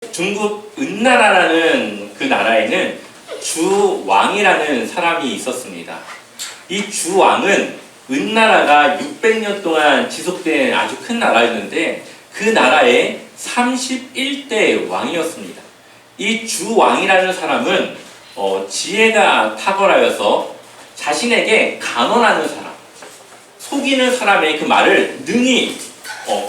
중국 은나라라는 그 나라에는 주왕이라는 사람이 있었습니다. 이 주왕은 은나라가 600년 동안 지속된 아주 큰 나라였는데 그 나라의 31대 왕이었습니다. 이 주왕이라는 사람은 지혜가 탁월하여서 자신에게 간언하는 사람, 속이는 사람의 그 말을 능히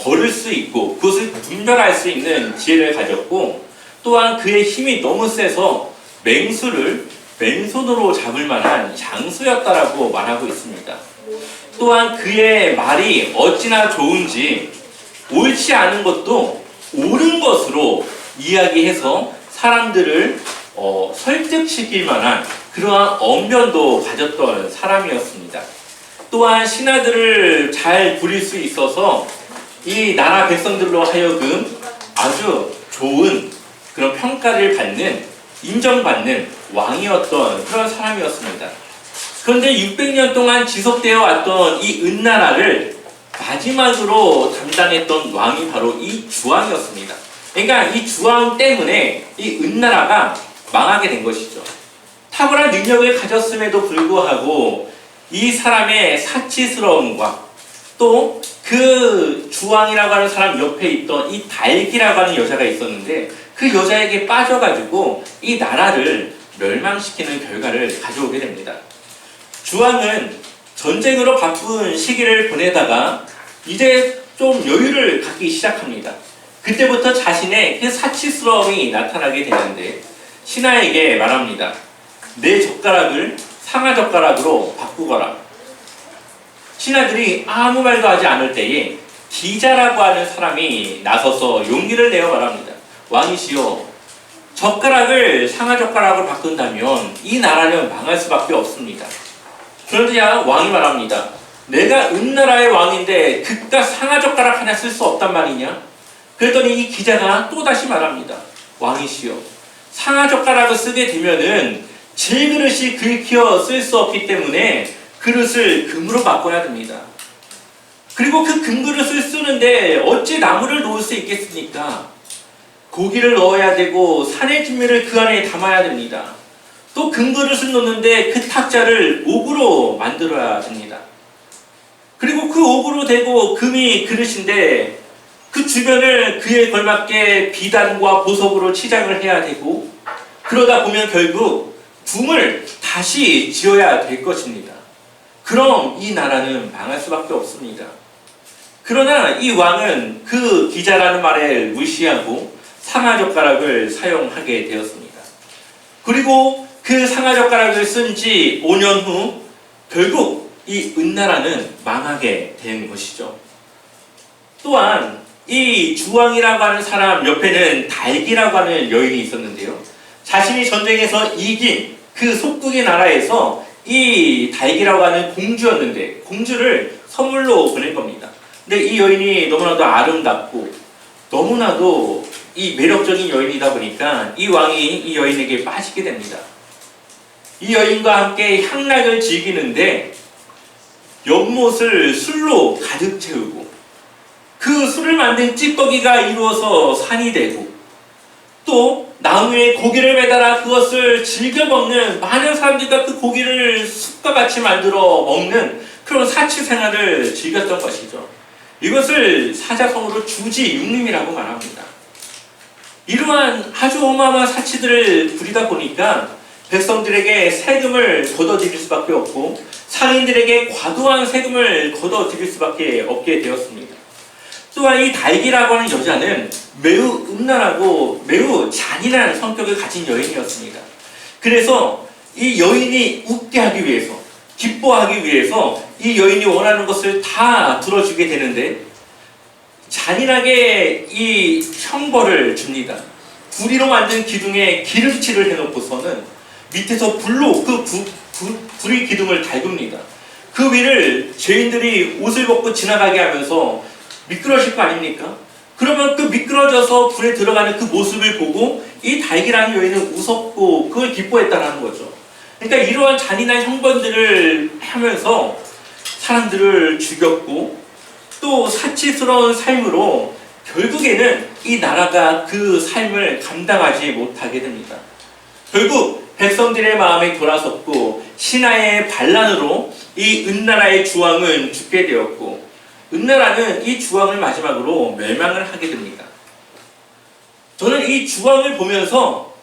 걸을 수 있고 그것을 분별할 수 있는 지혜를 가졌고, 또한 그의 힘이 너무 세서 맹수를 맨손으로 잡을 만한 장수였다라고 말하고 있습니다. 또한 그의 말이 어찌나 좋은지 옳지 않은 것도 옳은 것으로 이야기해서 사람들을 설득시킬 만한 그러한 언변도 가졌던 사람이었습니다. 또한 신하들을 잘 부릴 수 있어서 이 나라 백성들로 하여금 아주 좋은 그런 평가를 받는, 인정받는 왕이었던 그런 사람이었습니다. 그런데 600년 동안 지속되어 왔던 이 은나라를 마지막으로 담당했던 왕이 바로 이 주왕이었습니다. 그러니까 이 주왕 때문에 이 은나라가 망하게 된 것이죠. 탁월한 능력을 가졌음에도 불구하고 이 사람의 사치스러움과 또 그 주왕이라고 하는 사람 옆에 있던 이 달기라고 하는 여자가 있었는데 그 여자에게 빠져가지고 이 나라를 멸망시키는 결과를 가져오게 됩니다. 주왕은 전쟁으로 바쁜 시기를 보내다가 이제 좀 여유를 갖기 시작합니다. 그때부터 자신의 그 사치스러움이 나타나게 되는데 신하에게 말합니다. 내 젓가락을 상하 젓가락으로 바꾸거라. 신하들이 아무 말도 하지 않을 때에 기자라고 하는 사람이 나서서 용기를 내어 말합니다. 왕이시여, 젓가락을 상하 젓가락으로 바꾼다면 이 나라는 망할 수밖에 없습니다. 그러자 왕이 말합니다. 내가 은나라의 왕인데 그깟 상하 젓가락 하나 쓸 수 없단 말이냐? 그랬더니 이 기자가 또다시 말합니다. 왕이시여, 상하 젓가락을 쓰게 되면은 질그릇이 긁혀 쓸 수 없기 때문에 그릇을 금으로 바꿔야 됩니다. 그리고 그 금그릇을 쓰는데 어찌 나무를 놓을 수 있겠습니까? 고기를 넣어야 되고 산의 진미를 그 안에 담아야 됩니다. 또 금그릇을 놓는데 그 탁자를 옥으로 만들어야 됩니다. 그리고 그 옥으로 되고 금이 그릇인데 그 주변을 그에 걸맞게 비단과 보석으로 치장을 해야 되고, 그러다 보면 결국 궁을 다시 지어야 될 것입니다. 그럼 이 나라는 망할 수밖에 없습니다. 그러나 이 왕은 그 기자라는 말을 무시하고 상하젓가락을 사용하게 되었습니다. 그리고 그 상하젓가락을 쓴 지 5년 후 결국 이 은나라는 망하게 된 것이죠. 또한 이 주왕이라고 하는 사람 옆에는 달기라고 하는 여인이 있었는데요. 자신이 전쟁에서 이긴 그 속국의 나라에서 이 달기라고 하는 공주였는데 공주를 선물로 보낸 겁니다. 근데 이 여인이 너무나도 아름답고 너무나도 이 매력적인 여인이다 보니까 이 왕이 이 여인에게 빠지게 됩니다. 이 여인과 함께 향락을 즐기는데 연못을 술로 가득 채우고 그 술을 만든 찌꺼기가 이루어서 산이 되고 또 나무에 고기를 매달아 그것을 즐겨 먹는 많은 사람들과 그 고기를 숲과 같이 만들어 먹는 그런 사치 생활을 즐겼던 것이죠. 이것을 사자성어로 주지육림이라고 말합니다. 이러한 아주 어마어마한 사치들을 부리다 보니까 백성들에게 세금을 걷어들일 수밖에 없고 상인들에게 과도한 세금을 걷어들일 수밖에 없게 되었습니다. 또한 이 달기라고 하는 여자는 매우 음란하고 매우 잔인한 성격을 가진 여인이었습니다. 그래서 이 여인이 웃게 하기 위해서, 기뻐하기 위해서 이 여인이 원하는 것을 다 들어주게 되는데 잔인하게 이 형벌을 줍니다. 구리로 만든 기둥에 기름칠을 해놓고서는 밑에서 불로 그 불의 기둥을 달굽니다. 그 위를 죄인들이 옷을 벗고 지나가게 하면서 미끄러질 거 아닙니까? 그러면 그 미끄러져서 불에 들어가는 그 모습을 보고 이 달기라는 여인은 웃었고 그걸 기뻐했다는 거죠. 그러니까 이러한 잔인한 형벌들을 하면서 사람들을 죽였고 또 사치스러운 삶으로 결국에는 이 나라가 그 삶을 감당하지 못하게 됩니다. 결국 백성들의 마음이 돌아섰고 신하의 반란으로 이 은나라의 주왕은 죽게 되었고 은나라는 이 주왕을 마지막으로 멸망을 하게 됩니다. 저는 이 주왕을 보면서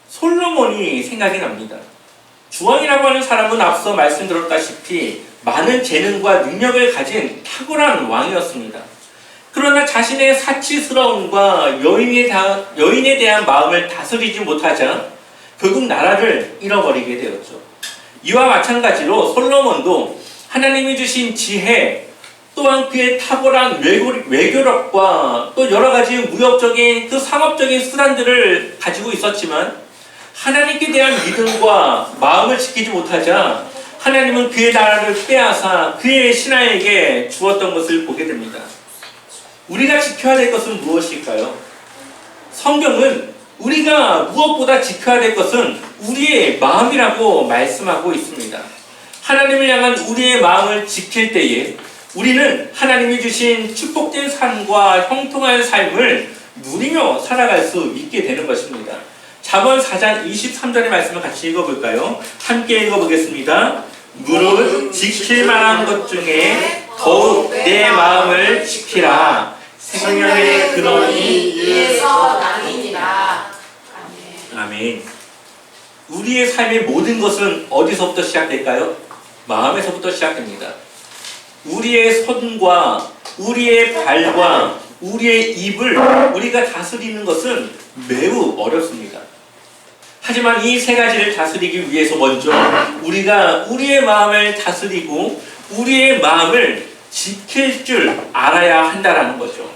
솔로몬이 생각이 납니다. 주왕이라고 하는 사람은 앞서 말씀드렸다시피 많은 재능과 능력을 가진 탁월한 왕이었습니다. 그러나 자신의 사치스러움과 여인에 대한 마음을 다스리지 못하자 결국 나라를 잃어버리게 되었죠. 이와 마찬가지로 솔로몬도 하나님이 주신 지혜 또한 그의 탁월한 외교력과 또 여러 가지 무역적인 그 상업적인 수단들을 가지고 있었지만 하나님께 대한 믿음과 마음을 지키지 못하자 하나님은 그의 나라를 빼앗아 그의 신하에게 주었던 것을 보게 됩니다. 우리가 지켜야 될 것은 무엇일까요? 성경은 우리가 무엇보다 지켜야 될 것은 우리의 마음이라고 말씀하고 있습니다. 하나님을 향한 우리의 마음을 지킬 때에 우리는 하나님이 주신 축복된 삶과 형통한 삶을 누리며 살아갈 수 있게 되는 것입니다. 잠언 4장 23절의 말씀을 같이 읽어볼까요? 함께 읽어보겠습니다. 무릇 지킬 만한 것 중에 더욱 내 마음을 지키라. 생명의 근원이 이에서 나니니라. 아멘. 우리의 삶의 모든 것은 어디서부터 시작될까요? 마음에서부터 시작됩니다. 우리의 손과 우리의 발과 우리의 입을 우리가 다스리는 것은 매우 어렵습니다. 하지만 이 세 가지를 다스리기 위해서 먼저 우리가 우리의 마음을 다스리고 우리의 마음을 지킬 줄 알아야 한다는 거죠.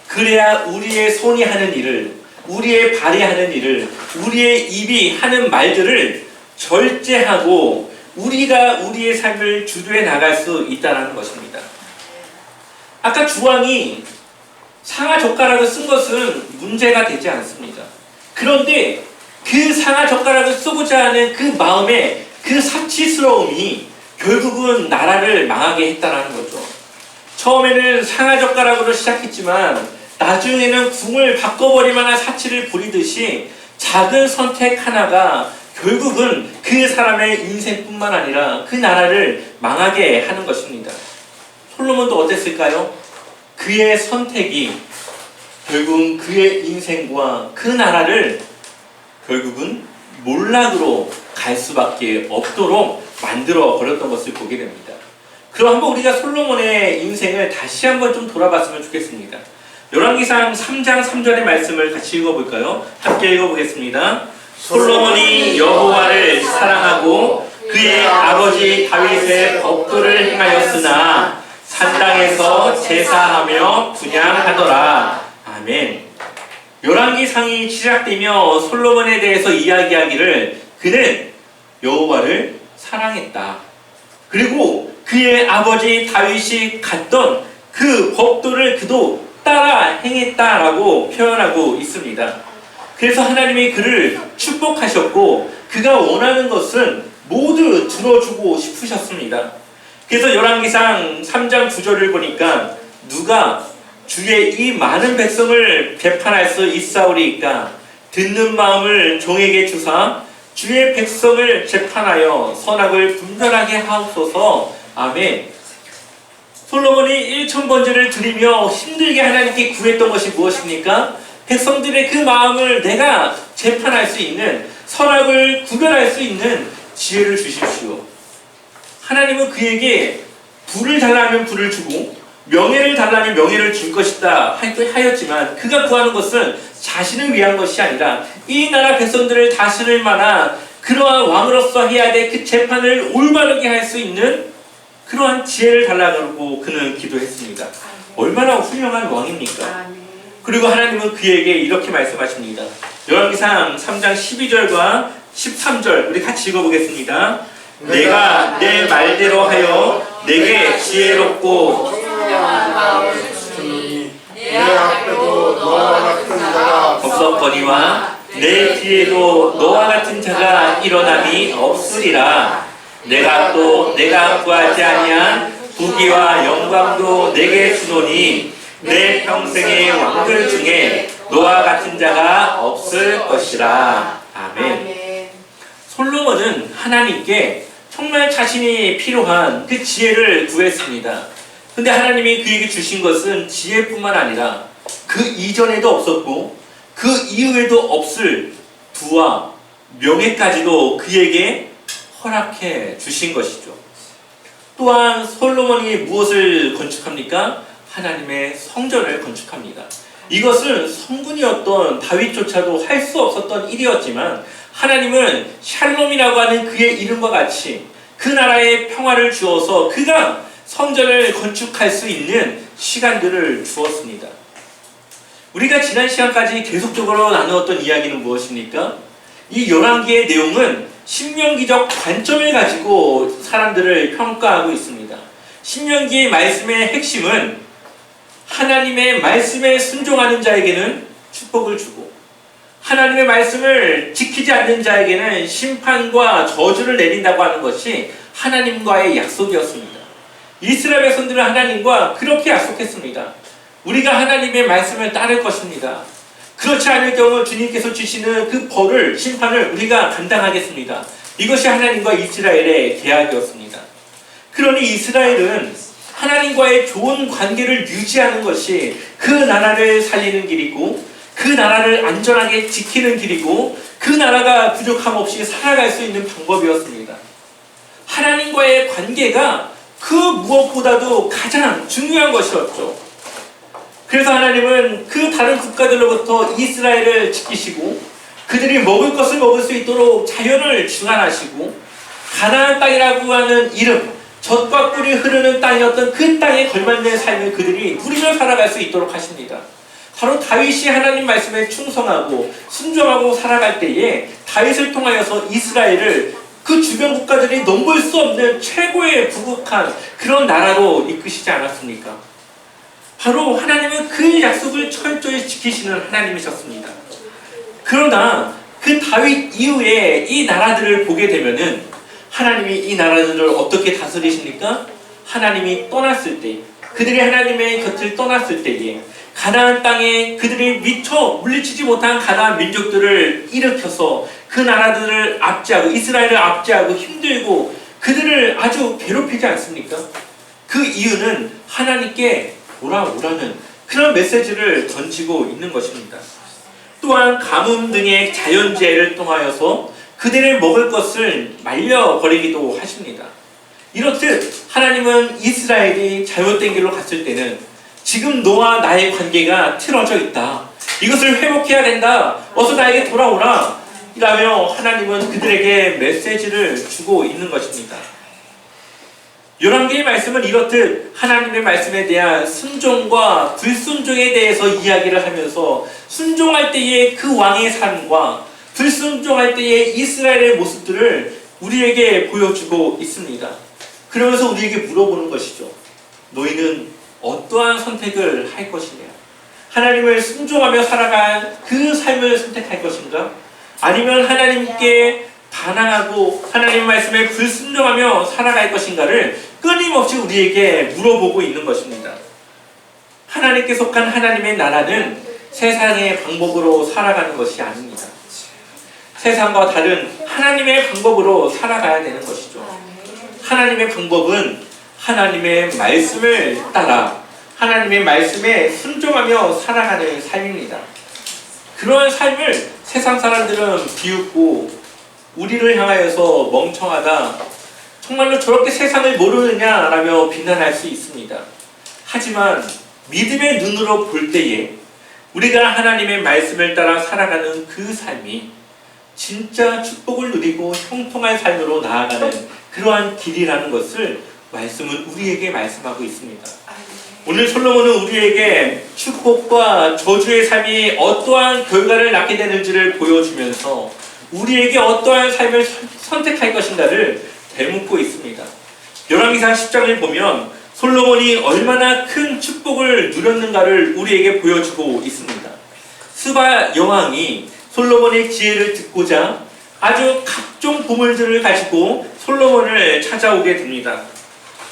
그래야 우리의 손이 하는 일을, 우리의 발이 하는 일을, 우리의 입이 하는 말들을 절제하고 우리가 우리의 삶을 주도해 나갈 수 있다는 것입니다. 아까 주왕이 상하젓가락을 쓴 것은 문제가 되지 않습니다. 그런데 그 상하젓가락을 쓰고자 하는 그 마음의 그 사치스러움이 결국은 나라를 망하게 했다는 거죠. 처음에는 상하젓가락으로 시작했지만 나중에는 궁을 바꿔버릴 만한 사치를 부리듯이 작은 선택 하나가 결국은 그 사람의 인생뿐만 아니라 그 나라를 망하게 하는 것입니다. 솔로몬도 어땠을까요? 그의 선택이 결국은 그의 인생과 그 나라를 결국은 몰락으로 갈 수밖에 없도록 만들어 버렸던 것을 보게 됩니다. 그럼 한번 우리가 솔로몬의 인생을 다시 한번 좀 돌아봤으면 좋겠습니다. 열왕기상 3장 3절의 말씀을 같이 읽어볼까요? 함께 읽어보겠습니다. 솔로몬이 여호와를 사랑하고 그의 아버지 다윗의 법도를 행하였으나 산당에서 제사하며 분향하더라. 아멘. 열왕기상이 시작되며 솔로몬에 대해서 이야기하기를 그는 여호와를 사랑했다. 그리고 그의 아버지 다윗이 갔던 그 법도를 그도 따라 행했다라고 표현하고 있습니다. 그래서 하나님이 그를 축복하셨고 그가 원하는 것은 모두 들어주고 싶으셨습니다. 그래서 열왕기상 3장 9절을 보니까 누가 주의 이 많은 백성을 배판할 수 있사오리이까 듣는 마음을 종에게 주사 주의 백성을 재판하여 선악을 분별하게 하옵소서. 아멘. 솔로몬이 1,000번제를 드리며 힘들게 하나님께 구했던 것이 무엇입니까? 백성들의 그 마음을 내가 재판할 수 있는, 선악을 구별할 수 있는 지혜를 주십시오. 하나님은 그에게 불을 달라면 불을 주고 명예를 달라면 명예를 줄 것이다 하였지만 그가 구하는 것은 자신을 위한 것이 아니라 이 나라 백성들을 다스릴 만한 그러한 왕으로서 해야 될 그 재판을 올바르게 할 수 있는 그러한 지혜를 달라고 그는 기도했습니다. 얼마나 훌륭한 왕입니까? 그리고 하나님은 그에게 이렇게 말씀하십니다. 열왕기상 3장 12절과 13절 우리 같이 읽어보겠습니다. 내가 내 말대로 하여 내게 지혜롭고 내 앞에도 너와 같은 자가 없었거니와 내 뒤에도 너와 같은 자가 일어남이 없으리라. 내가 또 내가 구하지 아니한 부귀와 영광도 내게 주노니 내 평생의 왕들 중에 너와 같은 자가 없을 것이라. 아멘. 솔로몬은 하나님께 정말 자신이 필요한 그 지혜를 구했습니다. 근데 하나님이 그에게 주신 것은 지혜뿐만 아니라 그 이전에도 없었고 그 이후에도 없을 부와 명예까지도 그에게 허락해 주신 것이죠. 또한 솔로몬이 무엇을 건축합니까? 하나님의 성전을 건축합니다. 이것은 성군이었던 다윗조차도 할 수 없었던 일이었지만 하나님은 샬롬이라고 하는 그의 이름과 같이 그 나라에 평화를 주어서 그가 성전을 건축할 수 있는 시간들을 주었습니다. 우리가 지난 시간까지 계속적으로 나누었던 이야기는 무엇입니까? 이 열왕기의 내용은 신명기적 관점을 가지고 사람들을 평가하고 있습니다. 신명기의 말씀의 핵심은 하나님의 말씀에 순종하는 자에게는 축복을 주고 하나님의 말씀을 지키지 않는 자에게는 심판과 저주를 내린다고 하는 것이 하나님과의 약속이었습니다. 이스라엘 백성들은 하나님과 그렇게 약속했습니다. 우리가 하나님의 말씀을 따를 것입니다. 그렇지 않을 경우 주님께서 주시는 그 벌을, 심판을 우리가 감당하겠습니다. 이것이 하나님과 이스라엘의 계약이었습니다. 그러니 이스라엘은 하나님과의 좋은 관계를 유지하는 것이 그 나라를 살리는 길이고 그 나라를 안전하게 지키는 길이고 그 나라가 부족함 없이 살아갈 수 있는 방법이었습니다. 하나님과의 관계가 그 무엇보다도 가장 중요한 것이었죠. 그래서 하나님은 그 다른 국가들로부터 이스라엘을 지키시고 그들이 먹을 것을 먹을 수 있도록 자연을 주관하시고 가나안 땅이라고 하는 이름, 젖과 꿀이 흐르는 땅이었던 그 땅에 걸맞는 삶을 그들이 누리며 살아갈 수 있도록 하십니다. 바로 다윗이 하나님 말씀에 충성하고 순종하고 살아갈 때에 다윗을 통하여서 이스라엘을 그 주변 국가들이 넘볼 수 없는 최고의 부국한 그런 나라로 이끄시지 않았습니까? 바로 하나님은 그 약속을 철저히 지키시는 하나님이셨습니다. 그러나 그 다윗 이후에 이 나라들을 보게 되면은 하나님이 이 나라들을 어떻게 다스리십니까? 하나님이 떠났을 때, 그들이 하나님의 곁을 떠났을 때에 가나안 땅에 그들이 미처 물리치지 못한 가나안 민족들을 일으켜서 그 나라들을 압제하고 이스라엘을 압제하고 힘들고 그들을 아주 괴롭히지 않습니까? 그 이유는 하나님께 돌아오라는 그런 메시지를 던지고 있는 것입니다. 또한 가뭄 등의 자연재해를 통하여서 그들의 먹을 것을 말려버리기도 하십니다. 이렇듯 하나님은 이스라엘이 잘못된 길로 갔을 때는 지금 너와 나의 관계가 틀어져 있다. 이것을 회복해야 된다. 어서 나에게 돌아오라. 이라며 하나님은 그들에게 메시지를 주고 있는 것입니다. 열왕기의 말씀은 이렇듯 하나님의 말씀에 대한 순종과 불순종에 대해서 이야기를 하면서 순종할 때의 그 왕의 삶과 불순종할 때의 이스라엘의 모습들을 우리에게 보여주고 있습니다. 그러면서 우리에게 물어보는 것이죠. 너희는 어떠한 선택을 할 것이냐? 하나님을 순종하며 살아갈 그 삶을 선택할 것인가? 아니면 하나님께 반항하고 하나님 말씀에 불순종하며 살아갈 것인가를 끊임없이 우리에게 물어보고 있는 것입니다. 하나님께 속한 하나님의 나라는 세상의 방법으로 살아가는 것이 아닙니다. 세상과 다른 하나님의 방법으로 살아가야 되는 것이죠. 하나님의 방법은 하나님의 말씀을 따라 하나님의 말씀에 순종하며 살아가는 삶입니다. 그러한 삶을 세상 사람들은 비웃고 우리를 향하여서 멍청하다, 정말로 저렇게 세상을 모르느냐라며 비난할 수 있습니다. 하지만 믿음의 눈으로 볼 때에 우리가 하나님의 말씀을 따라 살아가는 그 삶이 진짜 축복을 누리고 형통한 삶으로 나아가는 그러한 길이라는 것을 말씀은 우리에게 말씀하고 있습니다. 오늘 솔로몬은 우리에게 축복과 저주의 삶이 어떠한 결과를 낳게 되는지를 보여주면서 우리에게 어떠한 삶을 선택할 것인가를 되묻고 있습니다. 열왕기상 10장을 보면 솔로몬이 얼마나 큰 축복을 누렸는가를 우리에게 보여주고 있습니다. 스바 여왕이 솔로몬의 지혜를 듣고자 아주 각종 보물들을 가지고 솔로몬을 찾아오게 됩니다.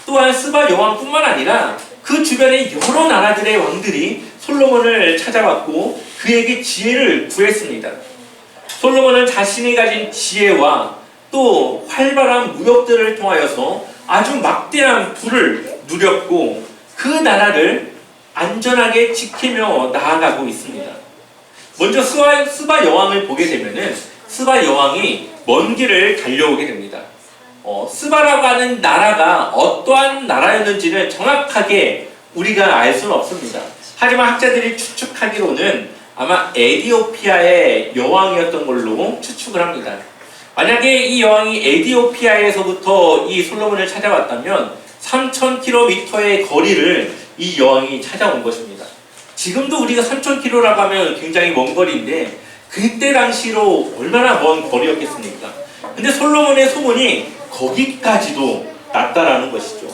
또한 스바 여왕뿐만 아니라 그 주변에 여러 나라들의 왕들이 솔로몬을 찾아왔고 그에게 지혜를 구했습니다. 솔로몬은 자신이 가진 지혜와 또 활발한 무역들을 통하여서 아주 막대한 부를 누렸고 그 나라를 안전하게 지키며 나아가고 있습니다. 먼저 스바 여왕을 보게 되면은 스바 여왕이 먼 길을 달려오게 됩니다. 스바라고 하는 나라가 어떠한 나라였는지는 정확하게 우리가 알 수는 없습니다. 하지만 학자들이 추측하기로는 아마 에디오피아의 여왕이었던 걸로 추측을 합니다. 만약에 이 여왕이 에디오피아에서부터 이 솔로몬을 찾아왔다면 3000km의 거리를 이 여왕이 찾아온 것입니다. 지금도 우리가 3000km라고 하면 굉장히 먼 거리인데 그때 당시로 얼마나 먼 거리였겠습니까? 근데 솔로몬의 소문이 거기까지도 났다라는 것이죠.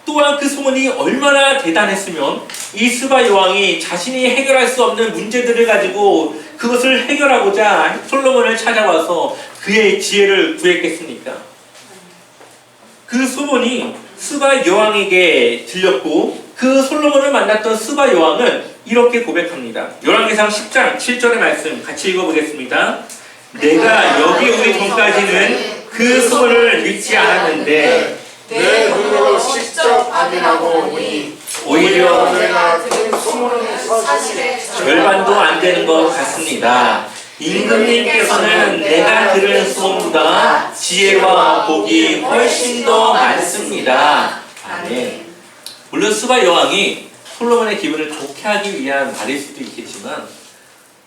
또한 그 소문이 얼마나 대단했으면 이 스바 여왕이 자신이 해결할 수 없는 문제들을 가지고 그것을 해결하고자 솔로몬을 찾아와서 그의 지혜를 구했겠습니까? 그 소문이 스바 여왕에게 들렸고 그 솔로몬을 만났던 스바 여왕은 이렇게 고백합니다. 열왕기상 10장 7절의 말씀 같이 읽어보겠습니다. 내가 여기 오기 전까지는 그 소문을 믿지 않았는데 내 눈으로 직접 확인하고 보니 오히려 내가 들은 소문은 사실에 절반도 안 되는 것 같습니다. 임금님께서는 내가 들은 소문보다 지혜와 복이 훨씬 더 많습니다. 아멘. 물론 스바 여왕이 솔로몬의 기분을 좋게 하기 위한 말일 수도 있겠지만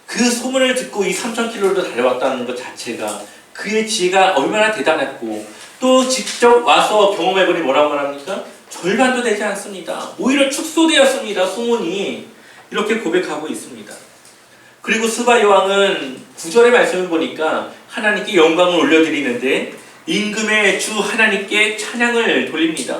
그 소문을 듣고 이 3000km를 달려왔다는 것 자체가 그의 지혜가 얼마나 대단했고 또 직접 와서 경험해보니 뭐라고 말합니까? 절반도 되지 않습니다. 오히려 축소되었습니다. 소문이 이렇게 고백하고 있습니다. 그리고 스바 여왕은 9절의 말씀을 보니까 하나님께 영광을 올려드리는데 임금의 주 하나님께 찬양을 돌립니다.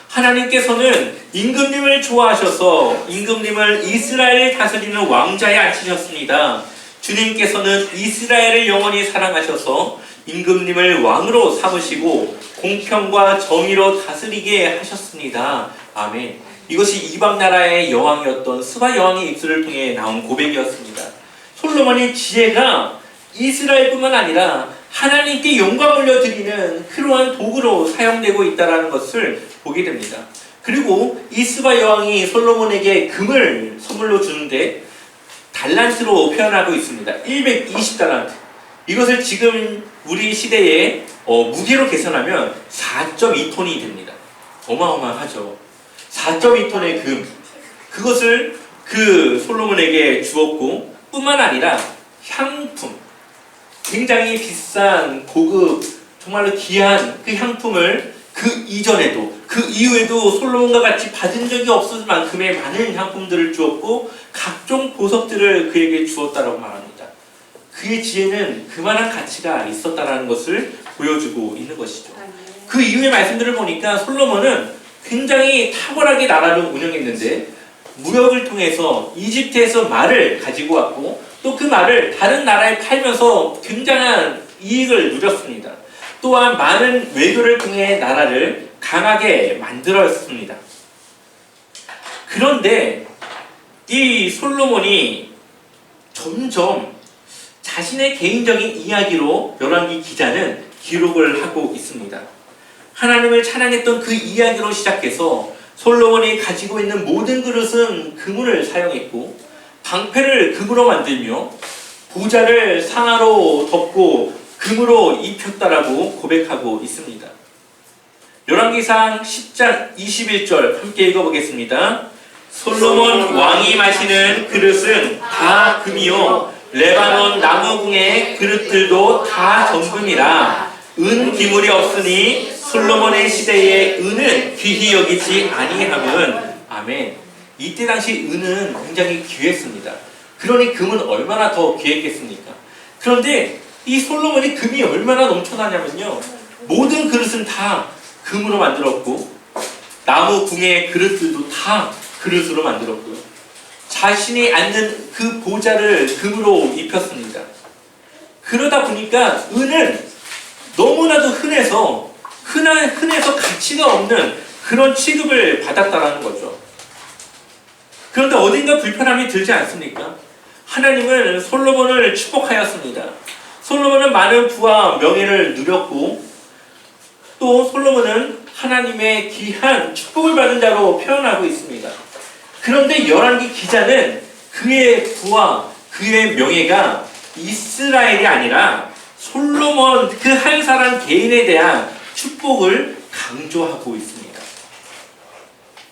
하나님께서는 임금님을 좋아하셔서 임금님을 이스라엘을 다스리는 왕자에 앉히셨습니다. 주님께서는 이스라엘을 영원히 사랑하셔서 임금님을 왕으로 삼으시고 공평과 정의로 다스리게 하셨습니다. 아멘. 이것이 이방 나라의 여왕이었던 스바 여왕의 입술을 통해 나온 고백이었습니다. 솔로몬의 지혜가 이스라엘뿐만 아니라 하나님께 영광 올려드리는 그러한 도구로 사용되고 있다는 것을 보게 됩니다. 그리고 이 스바 여왕이 솔로몬에게 금을 선물로 주는데 달란트로 표현하고 있습니다. 120달란트. 이것을 지금 우리 시대에 무게로 계산하면 4.2톤이 됩니다. 어마어마하죠. 4.2톤의 금. 그것을 그 솔로몬에게 주었고 뿐만 아니라 향품. 굉장히 비싼 고급 정말로 귀한 그 향품을 그 이전에도 그 이후에도 솔로몬과 같이 받은 적이 없을 만큼의 많은 향품들을 주었고 각종 보석들을 그에게 주었다라고 말합니다. 그의 지혜는 그만한 가치가 있었다라는 것을 보여주고 있는 것이죠. 그 이후의 말씀들을 보니까 솔로몬은 굉장히 탁월하게 나라를 운영했는데 무역을 통해서 이집트에서 말을 가지고 왔고 또 그 말을 다른 나라에 팔면서 굉장한 이익을 누렸습니다. 또한 많은 외교를 통해 나라를 강하게 만들었습니다. 그런데 이 솔로몬이 점점 자신의 개인적인 이야기로 열왕기 기자는 기록을 하고 있습니다. 하나님을 찬양했던 그 이야기로 시작해서 솔로몬이 가지고 있는 모든 그릇은 금을 사용했고 방패를 금으로 만들며 보좌를 상아로 덮고 금으로 입혔다라고 고백하고 있습니다. 열왕기상 10장 21절 함께 읽어보겠습니다. 솔로몬 왕이 마시는 그릇은 다 금이요 레바논 나무궁의 그릇들도 다 정금이라 은 기물이 없으니 솔로몬의 시대에 은은 귀히 여기지 아니함은 아멘. 이때 당시 은은 굉장히 귀했습니다. 그러니 금은 얼마나 더 귀했겠습니까? 그런데 이 솔로몬이 금이 얼마나 넘쳐나냐면요. 모든 그릇은 다 금으로 만들었고 나무 궁의 그릇들도 다 그릇으로 만들었고요. 자신이 앉는 그 보좌를 금으로 입혔습니다. 그러다 보니까 은은 너무나도 흔해서 가치가 없는 그런 취급을 받았다라는 거죠. 그런데 어딘가 불편함이 들지 않습니까? 하나님은 솔로몬을 축복하였습니다. 솔로몬은 많은 부와 명예를 누렸고 또 솔로몬은 하나님의 귀한 축복을 받은 자로 표현하고 있습니다. 그런데 열왕기 기자는 그의 부와 그의 명예가 이스라엘이 아니라 솔로몬 그 한 사람 개인에 대한 축복을 강조하고 있습니다.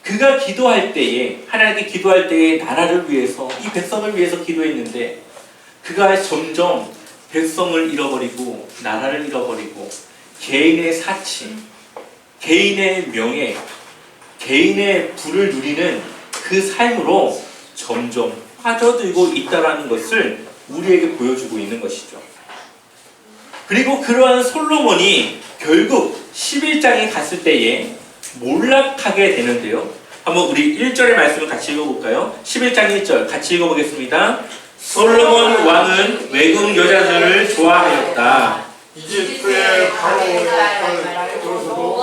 그가 기도할 때에 하나님께 기도할 때에 나라를 위해서 이 백성을 위해서 기도했는데 그가 점점 백성을 잃어버리고 나라를 잃어버리고 개인의 사치, 개인의 명예, 개인의 부를 누리는 그 삶으로 점점 빠져들고 있다는 것을 우리에게 보여주고 있는 것이죠. 그리고 그러한 솔로몬이 결국 11장에 갔을 때에 몰락하게 되는데요. 한번 우리 1절의 말씀을 같이 읽어볼까요? 11장 1절 같이 읽어보겠습니다. 솔로몬 왕은 외국 여자들을 좋아하였다. 이집트의 바로의 딸을 들어서도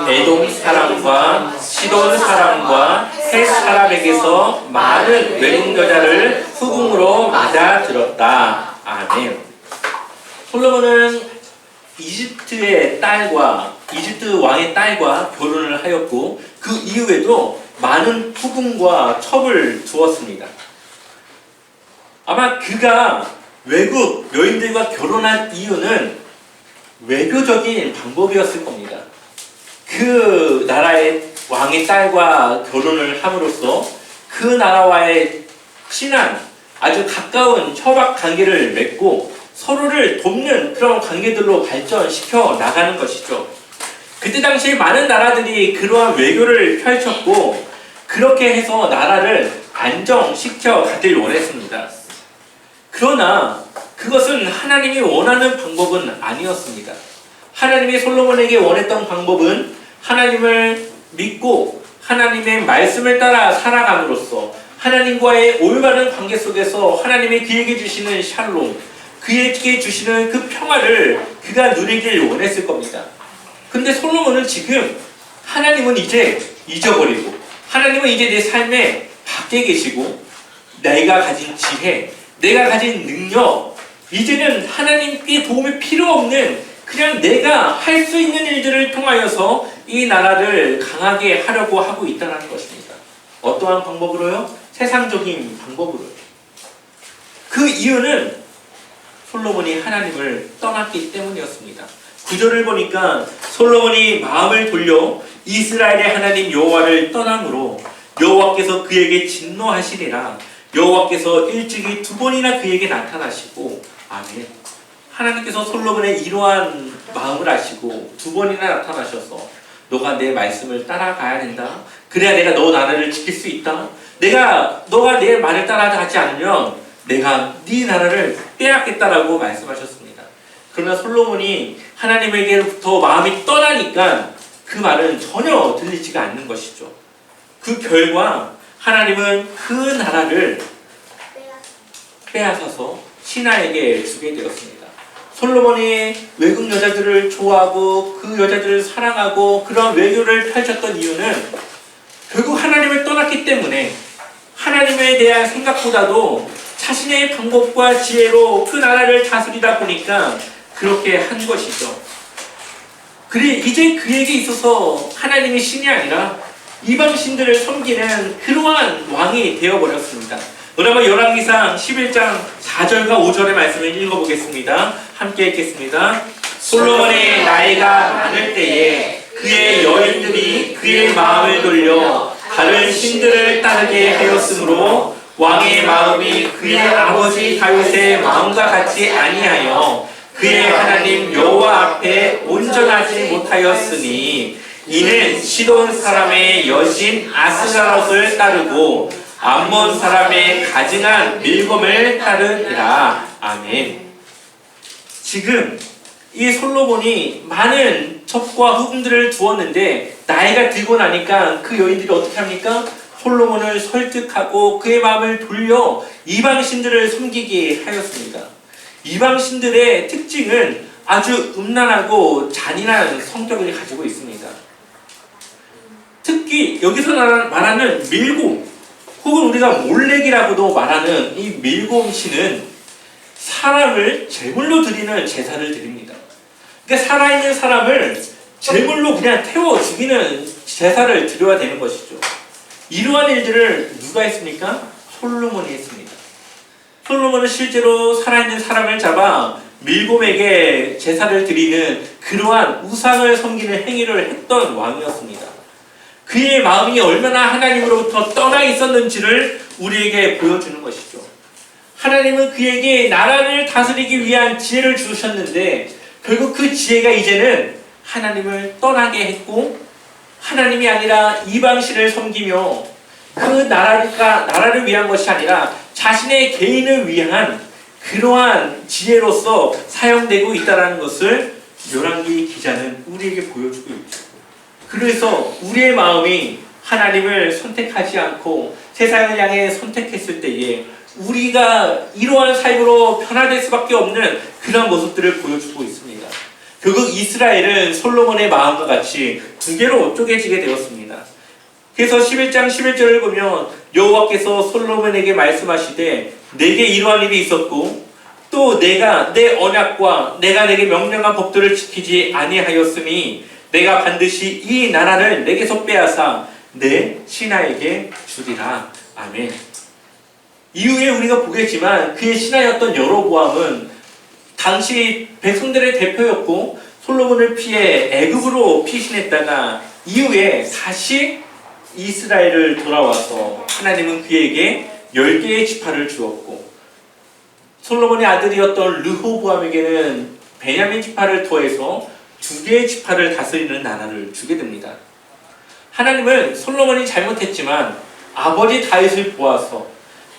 에돔 사람과 시돈 사람과 헷 사람에게서 많은 외국 여자를 후궁으로 맞아 들었다. 아멘. 솔로몬은 이집트 왕의 딸과 결혼을 하였고 그 이후에도 많은 후궁과 첩을 두었습니다. 아마 그가 외국 여인들과 결혼한 이유는 외교적인 방법이었을 겁니다. 그 나라의 왕의 딸과 결혼을 함으로써 그 나라와의 친한 아주 가까운 협약 관계를 맺고 서로를 돕는 그런 관계들로 발전시켜 나가는 것이죠. 그때 당시에 많은 나라들이 그러한 외교를 펼쳤고 그렇게 해서 나라를 안정시켜 가길 원했습니다. 그러나 그것은 하나님이 원하는 방법은 아니었습니다. 하나님이 솔로몬에게 원했던 방법은 하나님을 믿고 하나님의 말씀을 따라 살아감으로써 하나님과의 올바른 관계 속에서 하나님이 그에게 주시는 샬롬, 그에게 주시는 그 평화를 그가 누리길 원했을 겁니다. 근데 솔로몬은 지금 하나님은 이제 잊어버리고 하나님은 이제 내 삶에 밖에 계시고 내가 가진 지혜, 내가 가진 능력, 이제는 하나님께 도움이 필요 없는 그냥 내가 할 수 있는 일들을 통하여서 이 나라를 강하게 하려고 하고 있다는 것입니다. 어떠한 방법으로요? 세상적인 방법으로요. 그 이유는 솔로몬이 하나님을 떠났기 때문이었습니다. 9절을 보니까 솔로몬이 마음을 돌려 이스라엘의 하나님 여호와를 떠남으로 여호와께서 그에게 진노하시리라. 여호와께서 일찍이 2번이나 그에게 나타나시고 아멘. 하나님께서 솔로몬의 이러한 마음을 아시고 2번이나 나타나셔서 너가 내 말씀을 따라가야 된다. 그래야 내가 너 나라를 지킬 수 있다. 너가 내 말을 따라가지 않으면 내가 네 나라를 빼앗겠다라고 말씀하셨습니다. 그러나 솔로몬이 하나님에게로부터 마음이 떠나니까 그 말은 전혀 들리지가 않는 것이죠. 그 결과 하나님은 그 나라를 빼앗아서 신하에게 주게 되었습니다. 솔로몬이 외국 여자들을 좋아하고 그 여자들을 사랑하고 그런 외교를 펼쳤던 이유는 결국 하나님을 떠났기 때문에 하나님에 대한 생각보다도 자신의 방법과 지혜로 그 나라를 다스리다 보니까 그렇게 한 것이죠. 이제 그에게 있어서 하나님이 신이 아니라 이방 신들을 섬기는 그러한 왕이 되어버렸습니다. 그러면 열왕기상 11장 4절과 5절의 말씀을 읽어보겠습니다. 함께 읽겠습니다. 솔로몬의 나이가 많을 때에 그의 여인들이 그의 마음을 돌려 다른 신들을 따르게 하였으므로 왕의 마음이 그의 아버지 다윗의 마음과 같이 아니하여 그의 하나님 여호와 앞에 온전하지 못하였으니 이는 시돈 사람의 여신 아스가롯을 따르고 암몬 사람의 가증한 밀검을 따르니라. 아멘. 지금 이 솔로몬이 많은 첩과 후궁들을 두었는데 나이가 들고 나니까 그 여인들이 어떻게 합니까? 솔로몬을 설득하고 그의 마음을 돌려 이방신들을 섬기게 하였습니다. 이방신들의 특징은 아주 음란하고 잔인한 성격을 가지고 있습니다. 특히 여기서 말하는 밀곰 혹은 우리가 몰렉이라고도 말하는 이 밀곰 신은 사람을 제물로 드리는 제사를 드립니다. 그러니까 살아있는 사람을 제물로 그냥 태워 죽이는 제사를 드려야 되는 것이죠. 이러한 일들을 누가 했습니까? 솔로몬이 했습니다. 솔로몬은 실제로 살아있는 사람을 잡아 밀곰에게 제사를 드리는 그러한 우상을 섬기는 행위를 했던 왕이었습니다. 그의 마음이 얼마나 하나님으로부터 떠나 있었는지를 우리에게 보여주는 것이죠. 하나님은 그에게 나라를 다스리기 위한 지혜를 주셨는데 결국 그 지혜가 이제는 하나님을 떠나게 했고 하나님이 아니라 이방신을 섬기며 그 나라를 위한 것이 아니라 자신의 개인을 위한 그러한 지혜로서 사용되고 있다는 것을 열왕기 기자는 우리에게 보여주고 있죠. 그래서 우리의 마음이 하나님을 선택하지 않고 세상을 향해 선택했을 때에 우리가 이러한 삶으로 변화될 수밖에 없는 그런 모습들을 보여주고 있습니다. 결국 이스라엘은 솔로몬의 마음과 같이 두 개로 쪼개지게 되었습니다. 그래서 11장 11절을 보면 여호와께서 솔로몬에게 말씀하시되 내게 이러한 일이 있었고 또 내가 내 언약과 내가 내게 명령한 법들을 지키지 아니하였으니 내가 반드시 이 나라를 내게서 빼앗아 내 신하에게 주리라. 아멘. 이후에 우리가 보겠지만 그의 신하였던 여로보암은 당시 백성들의 대표였고 솔로몬을 피해 애굽으로 피신했다가 이후에 다시 이스라엘을 돌아와서 하나님은 그에게 10개의 지파를 주었고 솔로몬의 아들이었던 르호보암에게는 베냐민 지파를 더해서 2개의 지파를 다스리는 나라를 주게 됩니다. 하나님은 솔로몬이 잘못했지만 아버지 다윗을 보아서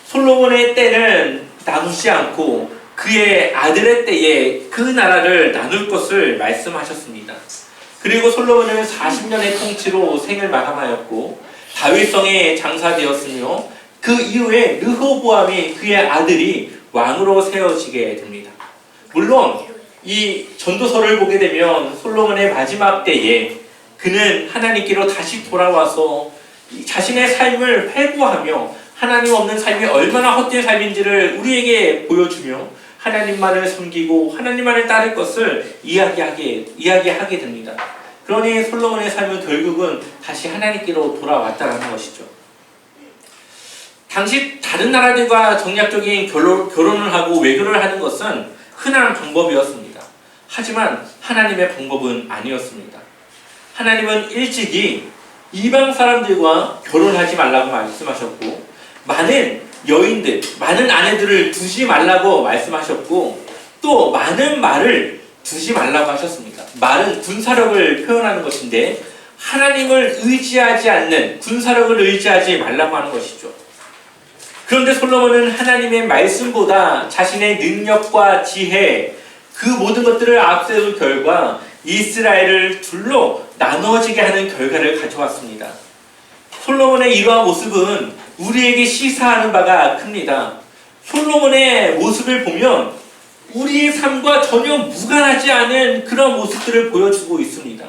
솔로몬의 때는 나누지 않고 그의 아들의 때에 그 나라를 나눌 것을 말씀하셨습니다. 그리고 솔로몬은 40년의 통치로 생을 마감하였고 다윗성에 장사되었으며 그 이후에 르호보암이 그의 아들이 왕으로 세워지게 됩니다. 물론 이 전도서를 보게 되면 솔로몬의 마지막 때에 그는 하나님께로 다시 돌아와서 자신의 삶을 회고하며 하나님 없는 삶이 얼마나 헛된 삶인지를 우리에게 보여주며 하나님만을 섬기고 하나님만을 따를 것을 이야기하게 됩니다. 그러니 솔로몬의 삶은 결국은 다시 하나님께로 돌아왔다는 것이죠. 당시 다른 나라들과 정략적인 결혼을 하고 외교를 하는 것은 흔한 방법이었습니다. 하지만 하나님의 방법은 아니었습니다. 하나님은 일찍이 이방 사람들과 결혼하지 말라고 말씀하셨고 많은 여인들, 많은 아내들을 두지 말라고 말씀하셨고 또 많은 말을 두지 말라고 하셨습니다. 말은 군사력을 표현하는 것인데 하나님을 의지하지 않는 군사력을 의지하지 말라고 하는 것이죠. 그런데 솔로몬은 하나님의 말씀보다 자신의 능력과 지혜 그 모든 것들을 앞세운 결과 이스라엘을 둘로 나누어지게 하는 결과를 가져왔습니다. 솔로몬의 이러한 모습은 우리에게 시사하는 바가 큽니다. 솔로몬의 모습을 보면 우리의 삶과 전혀 무관하지 않은 그런 모습들을 보여주고 있습니다.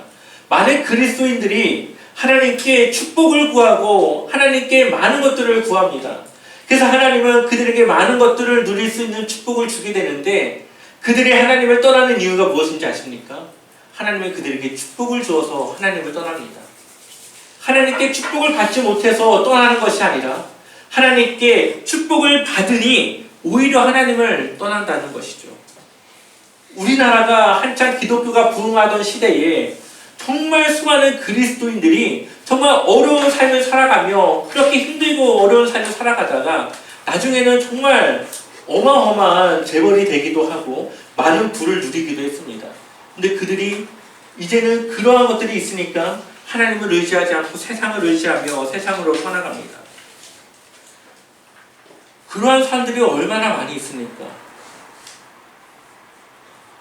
많은 그리스도인들이 하나님께 축복을 구하고 하나님께 많은 것들을 구합니다. 그래서 하나님은 그들에게 많은 것들을 누릴 수 있는 축복을 주게 되는데 그들이 하나님을 떠나는 이유가 무엇인지 아십니까? 하나님은 그들에게 축복을 주어서 하나님을 떠납니다. 하나님께 축복을 받지 못해서 떠나는 것이 아니라 하나님께 축복을 받으니 오히려 하나님을 떠난다는 것이죠. 우리나라가 한창 기독교가 부흥하던 시대에 정말 수많은 그리스도인들이 정말 어려운 삶을 살아가며 그렇게 힘들고 어려운 삶을 살아가다가 나중에는 정말 어마어마한 재벌이 되기도 하고 많은 부를 누리기도 했습니다. 근데 그들이 이제는 그러한 것들이 있으니까 하나님을 의지하지 않고 세상을 의지하며 세상으로 떠나갑니다. 그러한 사람들이 얼마나 많이 있습니까?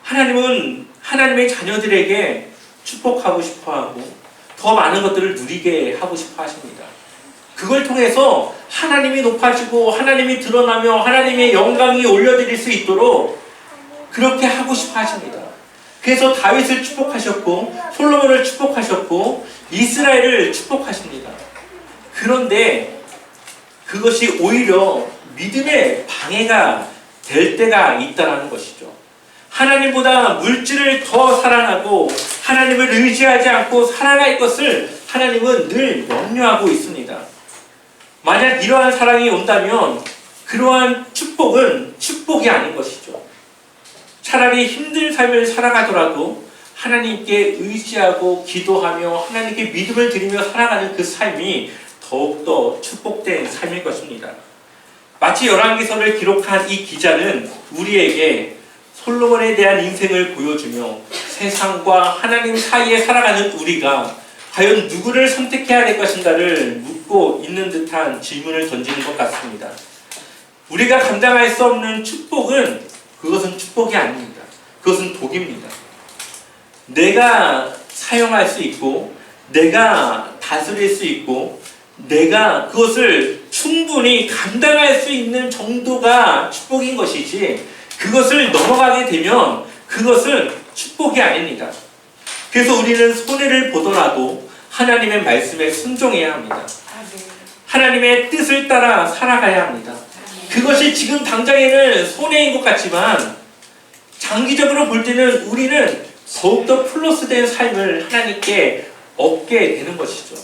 하나님은 하나님의 자녀들에게 축복하고 싶어하고 더 많은 것들을 누리게 하고 싶어 하십니다. 그걸 통해서 하나님이 높아지고 하나님이 드러나며 하나님의 영광이 올려드릴 수 있도록 그렇게 하고 싶어 하십니다. 그래서 다윗을 축복하셨고 솔로몬을 축복하셨고 이스라엘을 축복하십니다. 그런데 그것이 오히려 믿음의 방해가 될 때가 있다는 것이죠. 하나님보다 물질을 더 사랑하고 하나님을 의지하지 않고 살아갈 것을 하나님은 늘 염려하고 있습니다. 만약 이러한 사랑이 온다면 그러한 축복은 축복이 아닌 것이죠. 차라리 힘든 삶을 살아가더라도 하나님께 의지하고 기도하며 하나님께 믿음을 드리며 살아가는 그 삶이 더욱더 축복된 삶일 것입니다. 마치 열왕기서를 기록한 이 기자는 우리에게 솔로몬에 대한 인생을 보여주며 세상과 하나님 사이에 살아가는 우리가 과연 누구를 선택해야 될 것인가를 묻고 있는 듯한 질문을 던지는 것 같습니다. 우리가 감당할 수 없는 축복은 그것은 축복이 아닙니다. 그것은 독입니다. 내가 사용할 수 있고 내가 다스릴 수 있고 내가 그것을 충분히 감당할 수 있는 정도가 축복인 것이지 그것을 넘어가게 되면 그것은 축복이 아닙니다. 그래서 우리는 손해를 보더라도 하나님의 말씀에 순종해야 합니다. 하나님의 뜻을 따라 살아가야 합니다. 그것이 지금 당장에는 손해인 것 같지만 장기적으로 볼 때는 우리는 더욱더 플러스된 삶을 하나님께 얻게 되는 것이죠.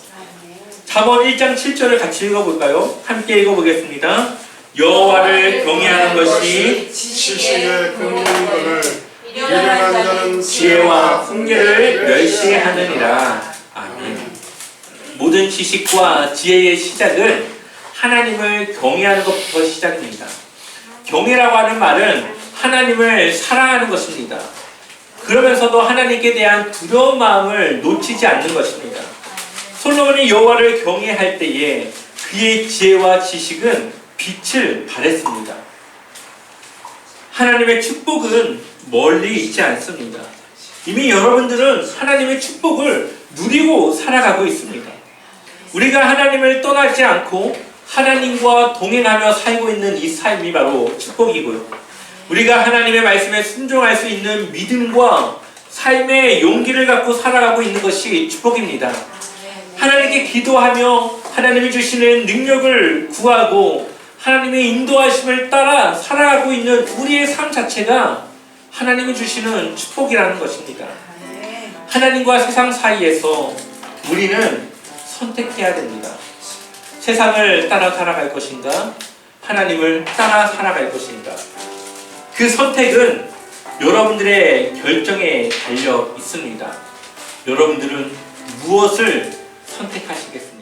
잠언 1장 7절을 같이 읽어볼까요? 함께 읽어보겠습니다. 여호와를 경외하는 것이 지식의 근본을 미련한 자는 지혜와 훈계를 멸시하느니라. 아멘. 모든 지식과 지혜의 시작은 하나님을 경외하는 것부터 시작입니다. 경외라고 하는 말은 하나님을 사랑하는 것입니다. 그러면서도 하나님께 대한 두려운 마음을 놓치지 않는 것입니다. 솔로몬이 여호와를 경외할 때에 그의 지혜와 지식은 빛을 발했습니다. 하나님의 축복은 멀리 있지 않습니다. 이미 여러분들은 하나님의 축복을 누리고 살아가고 있습니다. 우리가 하나님을 떠나지 않고 하나님과 동행하며 살고 있는 이 삶이 바로 축복이고요. 우리가 하나님의 말씀에 순종할 수 있는 믿음과 삶의 용기를 갖고 살아가고 있는 것이 축복입니다. 하나님께 기도하며 하나님이 주시는 능력을 구하고 하나님의 인도하심을 따라 살아가고 있는 우리의 삶 자체가 하나님이 주시는 축복이라는 것입니다. 하나님과 세상 사이에서 우리는 선택해야 됩니다. 세상을 따라 살아갈 것인가? 하나님을 따라 살아갈 것인가? 그 선택은 여러분들의 결정에 달려 있습니다. 여러분들은 무엇을 선택하시겠습니까?